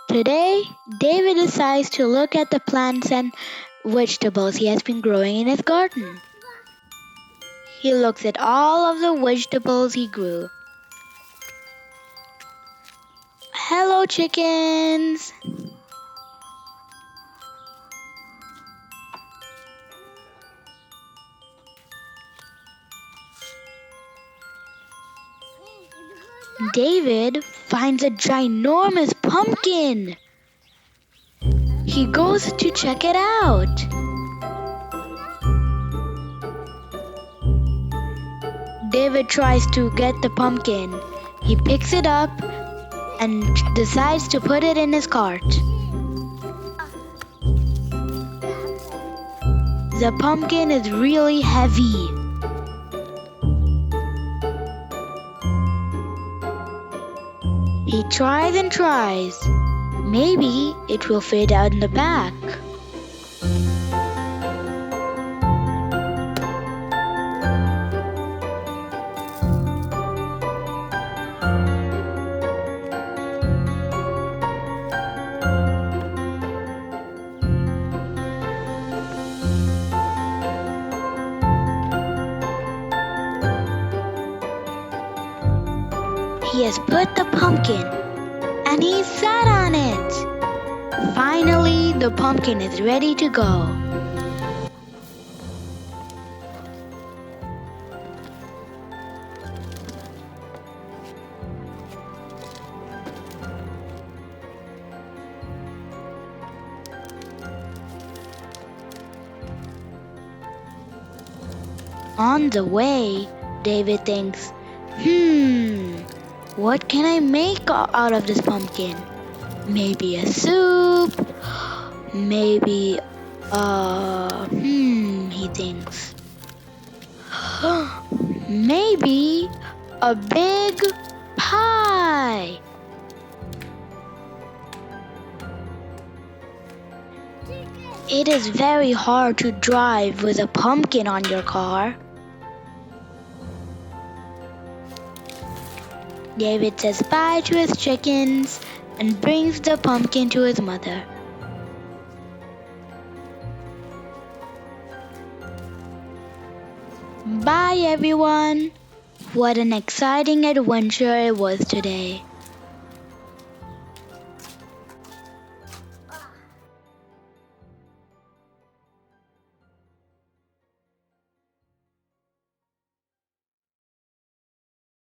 Today, David decides to look at the plants and vegetables he has been growing in his garden. He looks at all of the vegetables he grew. Hello, chickens! David finds a ginormous pumpkin. He goes to check it out. David tries to get the pumpkin. He picks it up and decides to put it in his cart. The pumpkin is really heavy. He tries and tries. Maybe it will fit out in the back. He has put the pumpkin and he sat on it. Finally, the pumpkin is ready to go. On the way, David thinks, what can I make out of this pumpkin? Maybe a soup? Maybe, he thinks. Maybe a big pie. It is very hard to drive with a pumpkin on your car. David says bye to his chickens and brings the pumpkin to his mother. Bye everyone! What an exciting adventure it was today.